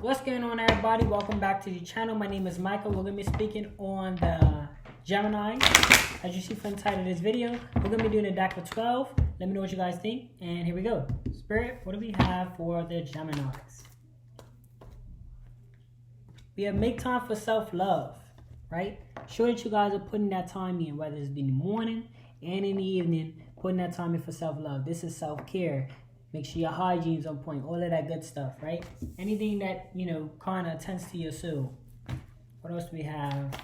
What's going on, everybody? Welcome back to the channel. My name is Michael. We're going to be speaking on the Gemini. As you see from the title of this video, we're going to be doing a deck of 12. Let me know what you guys think. And here we go. Spirit, what do we have for the Geminis? We have make time for self-love, right? Sure that you guys are putting that time in, whether it's in the morning and in the evening, putting that time in for self-love. This is self-care. Make sure your hygiene's on point, all of that good stuff, right? Anything that, kind of attends to your soul. What else do we have?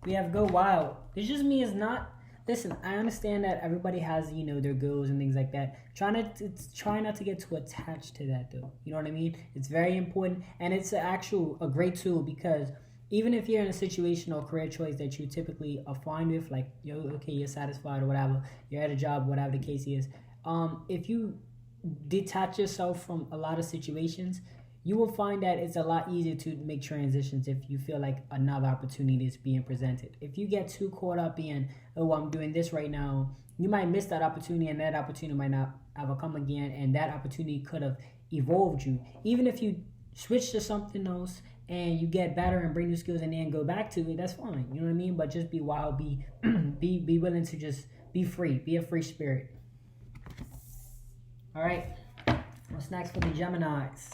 We have go wild. This just means not, listen, I understand that everybody has, their goals and things like that. Try not to get too attached to that, though. You know what I mean? It's very important, and it's a great tool, because even if you're in a situation or career choice that you typically are fine with, like, you're satisfied or whatever, you're at a job, whatever the case is, if you detach yourself from a lot of situations, you will find that it's a lot easier to make transitions if you feel like another opportunity is being presented. If you get too caught up in, oh, I'm doing this right now, you might miss that opportunity, and that opportunity might not ever come again, and that opportunity could have evolved you. Even if you switch to something else and you get better and bring new skills and then go back to it, that's fine. You know what I mean? But just be wild, be willing to just be free, be a free spirit. All right, what's next for the Geminis?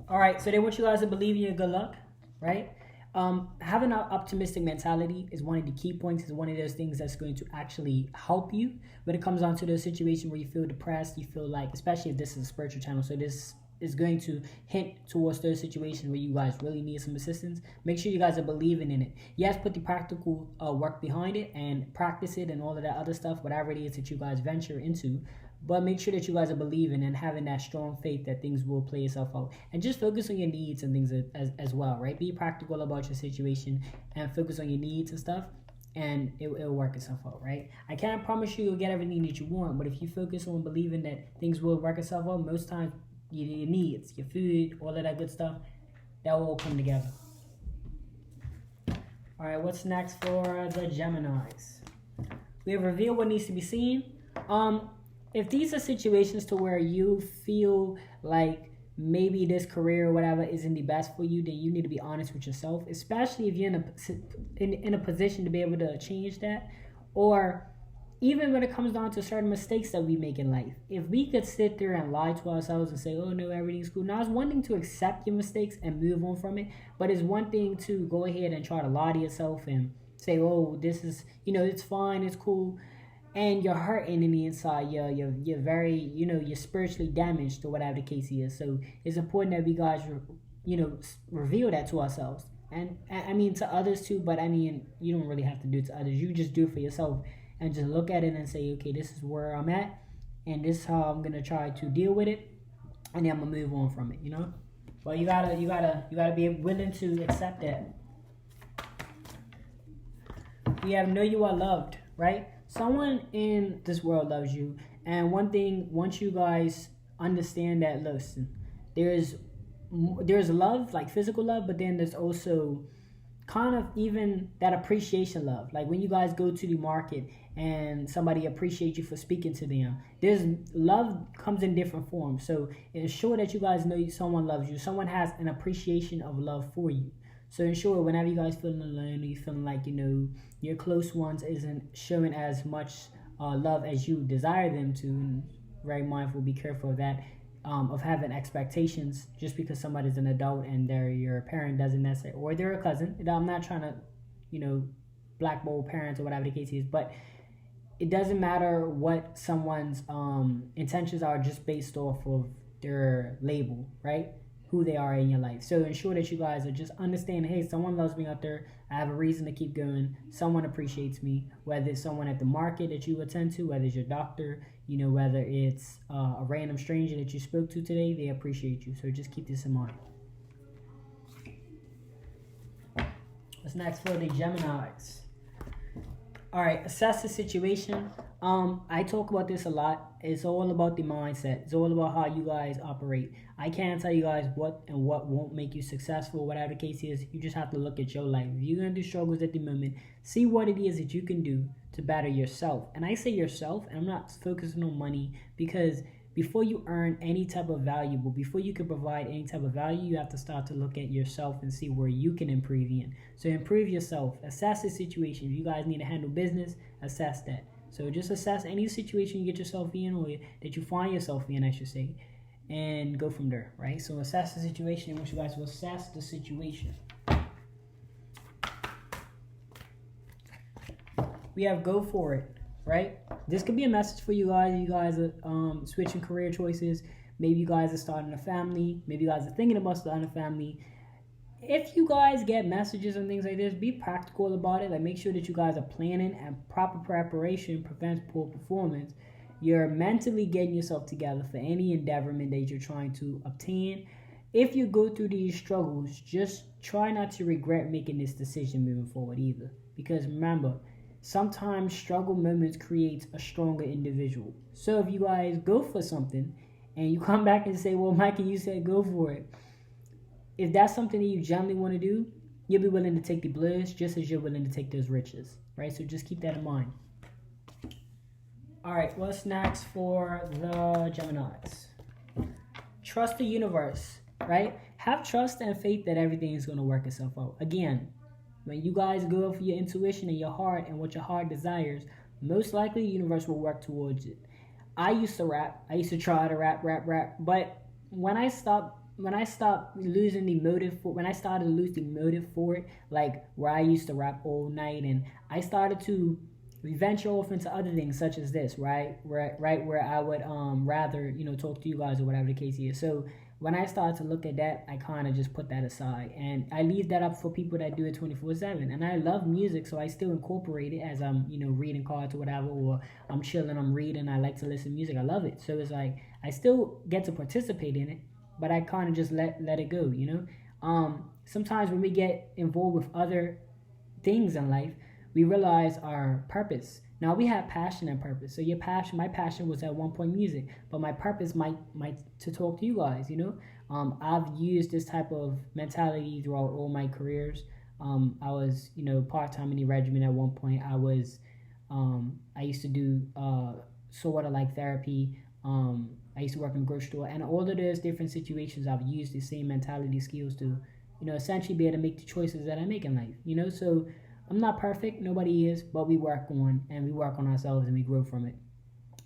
All right, so they want you guys to believe in your good luck, right? Having an optimistic mentality is one of the key points. Is one of those things that's going to actually help you when it comes down to the situation where you feel depressed, you feel like, especially if this is a spiritual channel, so this is going to hint towards those situations where you guys really need some assistance. Make sure you guys are believing in it. Yes, put the practical work behind it and practice it and all of that other stuff, whatever it is that you guys venture into. But make sure that you guys are believing and having that strong faith that things will play itself out. And just focus on your needs and things as well, right? Be practical about your situation and focus on your needs and stuff, and it'll work itself out, right? I can't promise you'll get everything that you want, but if you focus on believing that things will work itself out, most times your needs, your food, all of that good stuff, that will all come together. All right, what's next for the Geminis? We have revealed what needs to be seen. If these are situations to where you feel like maybe this career or whatever isn't the best for you, then you need to be honest with yourself, especially if you're in a position to be able to change that. Or even when it comes down to certain mistakes that we make in life, if we could sit there and lie to ourselves and say, oh no, everything's cool. Now, it's one thing to accept your mistakes and move on from it, but it's one thing to go ahead and try to lie to yourself and say, oh, this is, it's fine, it's cool, and you're hurting in the inside. You're very, you're spiritually damaged or whatever the case is. So it's important that we guys, reveal that to ourselves. And I mean to others too, but I mean, you don't really have to do it to others. You just do it for yourself. And just look at it and say, okay, this is where I'm at, and this is how I'm gonna try to deal with it, and then I'm gonna move on from it, But you gotta be willing to accept that. We have know you are loved, right? Someone in this world loves you, and one thing, once you guys understand that, listen, there's love, like physical love, but then there's also kind of even that appreciation love. Like when you guys go to the market and somebody appreciates you for speaking to them, there's love comes in different forms. So ensure that you guys know someone loves you, someone has an appreciation of love for you. So ensure whenever you guys feeling alone, or you feeling like your close ones isn't showing as much love as you desire them to, and very mindful, be careful of that. Of having expectations just because somebody's an adult and they're your parent doesn't necessarily, or they're a cousin. I'm not trying to, blackball parents or whatever the case is, but it doesn't matter what someone's intentions are just based off of their label, right? Who they are in your life. So ensure that you guys are just understanding, hey, someone loves me out there. I have a reason to keep going. Someone appreciates me, whether it's someone at the market that you attend to, whether it's your doctor, whether it's a random stranger that you spoke to today, they appreciate you. So just keep this in mind. What's next for the Geminis? All right, assess the situation. I talk about this a lot. It's all about the mindset. It's all about how you guys operate. I can't tell you guys what and what won't make you successful, whatever the case is. You just have to look at your life. If you're going to do struggles at the moment, see what it is that you can do to better yourself. And I say yourself, and I'm not focusing on money, because before you earn any type of valuable, before you can provide any type of value, you have to start to look at yourself and see where you can improve in. So improve yourself, assess the situation. If you guys need to handle business, assess that. So just assess any situation you get yourself in, or that you find yourself in, I should say, and go from there, right? So assess the situation. I want you guys to assess the situation. We have go for it, right? This could be a message for you guys. You guys are switching career choices. Maybe you guys are starting a family. Maybe you guys are thinking about starting a family. If you guys get messages and things like this, be practical about it. Like, make sure that you guys are planning, and proper preparation prevents poor performance. You're mentally getting yourself together for any endeavorment that you're trying to obtain. If you go through these struggles, just try not to regret making this decision moving forward either. Because remember, sometimes struggle moments creates a stronger individual. So if you guys go for something and you come back and say, well, Mikey, you said go for it. If that's something that you genuinely want to do, you'll be willing to take the blows just as you're willing to take those riches, right? So just keep that in mind. All right, what's next for the Geminis? Trust the universe, right? Have trust and faith that everything is going to work itself out. Again, when you guys go for your intuition and your heart and what your heart desires, most likely the universe will work towards it. I used to rap. I used to try to rap. But when I stopped losing the motive for, when I started to lose the motive for it, like where I used to rap all night, and I started to venture off into other things such as this, right? Where I would rather, talk to you guys or whatever the case is. So when I started to look at that, I kind of just put that aside, and I leave that up for people that do it 24/7. And I love music, so I still incorporate it as I'm, reading cards or whatever, or I'm chilling, I'm reading, I like to listen to music, I love it. So it's like I still get to participate in it, but I kind of just let it go, Sometimes when we get involved with other things in life, we realize our purpose. Now we have passion and purpose. So my passion was at one point music, but my purpose might to talk to you guys, I've used this type of mentality throughout all my careers. I was, part-time in the regiment at one point. I used to do sort of like therapy. I used to work in a grocery store, and all of those different situations, I've used the same mentality skills to, essentially be able to make the choices that I make in life, So I'm not perfect, nobody is, but we work on ourselves and we grow from it.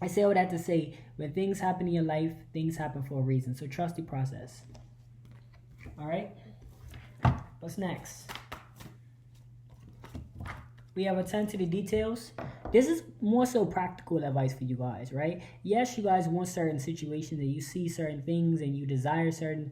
I say all that to say, when things happen in your life, things happen for a reason, so trust the process. All right, what's next? We have attend to the details. This is more so practical advice for you guys, right? Yes, you guys want certain situations and you see certain things and you desire certain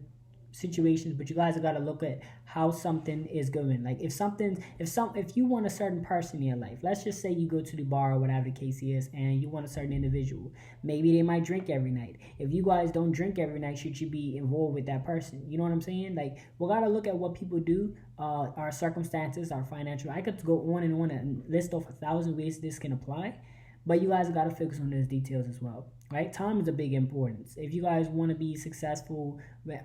situations, but you guys have got to look at how something is going. Like if you want a certain person in your life, let's just say you go to the bar or whatever the case is, and you want a certain individual. Maybe they might drink every night. If you guys don't drink every night, should you be involved with that person? You know what I'm saying? Like, we got to look at what people do, our circumstances, our financial. I could go on and list off 1,000 ways this can apply, but you guys got to focus on those details as well. Right? Time is a big importance. If you guys want to be successful,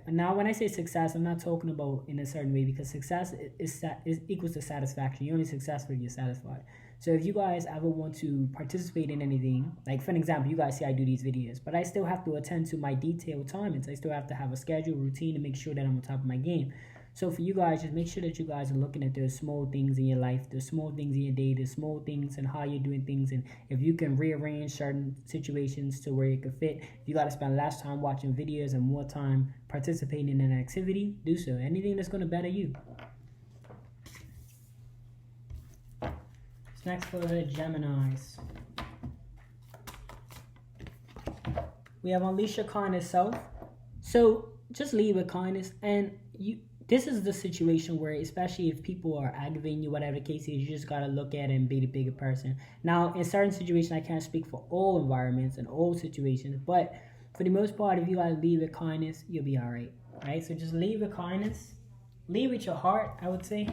now when I say success, I'm not talking about in a certain way, because success is equals to satisfaction. You're only successful if you're satisfied. So if you guys ever want to participate in anything, like for an example, you guys see I do these videos, but I still have to attend to my detailed timings. I still have to have a schedule, routine to make sure that I'm on top of my game. So for you guys, just make sure that you guys are looking at those small things in your life, the small things in your day, the small things and how you're doing things. And if you can rearrange certain situations to where it could fit, if you got to spend less time watching videos and more time participating in an activity, do so. Anything that's going to better you. What's next for the Geminis? We have unleash your kindness self. So just lead with kindness, and this is the situation where, especially if people are aggravating you, whatever the case is, you just got to look at it and be the bigger person. Now, in certain situations, I can't speak for all environments and all situations, but for the most part, if you got to lead with kindness, you'll be all right? So just lead with kindness. Lead with your heart, I would say,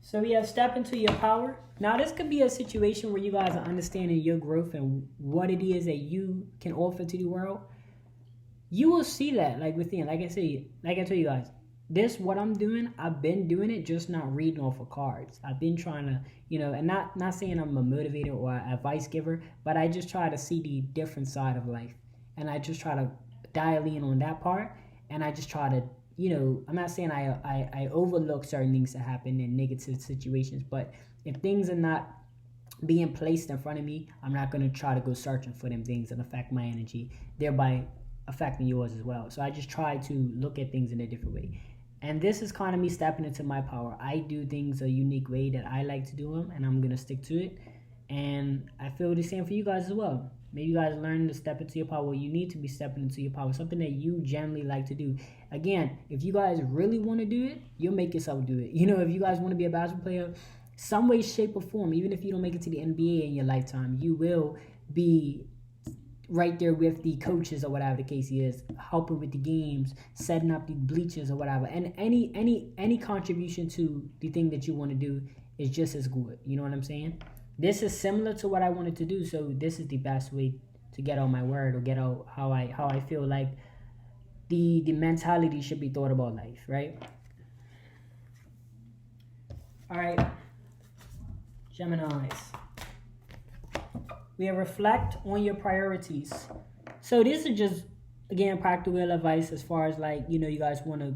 So we have step into your power. Now, this could be a situation where you guys are understanding your growth and what it is that you can offer to the world. You will see that, like within, like I told you guys, this what I'm doing, I've been doing it, just not reading off of cards. I've been trying to, and not saying I'm a motivator or advice giver, but I just try to see the different side of life, and I just try to dial in on that part, and I just try to, I'm not saying I overlook certain things that happen in negative situations, but if things are not being placed in front of me, I'm not going to try to go searching for them things that affect my energy, thereby affecting yours as well. So I just try to look at things in a different way. And this is kind of me stepping into my power. I do things a unique way that I like to do them, and I'm going to stick to it. And I feel the same for you guys as well. Maybe you guys learn to step into your power. You need to be stepping into your power, something that you generally like to do. Again, if you guys really want to do it, you'll make yourself do it. If you guys want to be a basketball player, some way, shape, or form, even if you don't make it to the NBA in your lifetime, you will be right there with the coaches or whatever the case is, helping with the games, setting up the bleachers or whatever. And any contribution to the thing that you want to do is just as good. You know what I'm saying? This is similar to what I wanted to do, so this is the best way to get out my word or get out how I feel like the mentality should be thought about life, right? All right, Geminis. We reflect on your priorities. So this is just, again, practical advice as far as like, you guys want to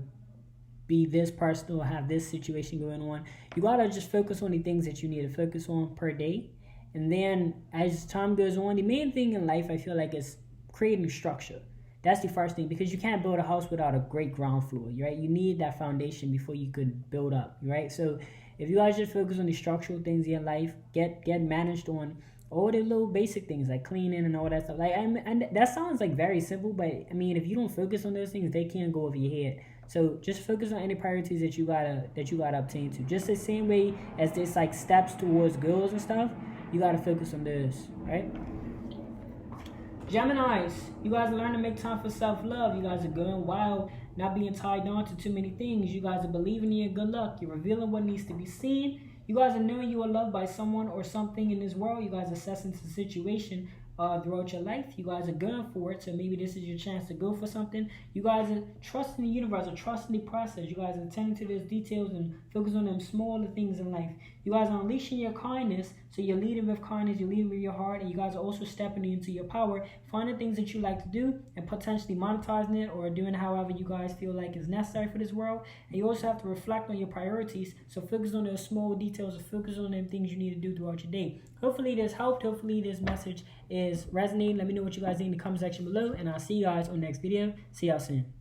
be this person or have this situation going on. You got to just focus on the things that you need to focus on per day. And then as time goes on, the main thing in life I feel like is creating structure. That's the first thing, because you can't build a house without a great ground floor, right? You need that foundation before you could build up, right? So if you guys just focus on the structural things in your life, get managed on all the little basic things like cleaning and all that stuff. Like, and that sounds like very simple, but I mean, if you don't focus on those things, they can go over your head. So just focus on any priorities that you gotta obtain to. Just the same way as there's like steps towards goals and stuff, you gotta focus on those, right? Geminis, you guys learn to make time for self-love. You guys are going wild, not being tied down to too many things. You guys are believing in your good luck. You're revealing what needs to be seen. You guys are knowing you are loved by someone or something in this world. You guys are assessing the situation throughout your life. You guys are going for it, so maybe this is your chance to go for something. You guys are trusting the universe or trusting the process. You guys are attending to those details and focus on them smaller things in life. You guys are unleashing your kindness, so you're leading with kindness, you're leading with your heart, and you guys are also stepping into your power, finding things that you like to do and potentially monetizing it or doing however you guys feel like is necessary for this world. And you also have to reflect on your priorities, so focus on those small details or focus on them things you need to do throughout your day. Hopefully this helped. Hopefully this message is resonating. Let me know what you guys think in the comment section below, and I'll see you guys on the next video. See y'all soon.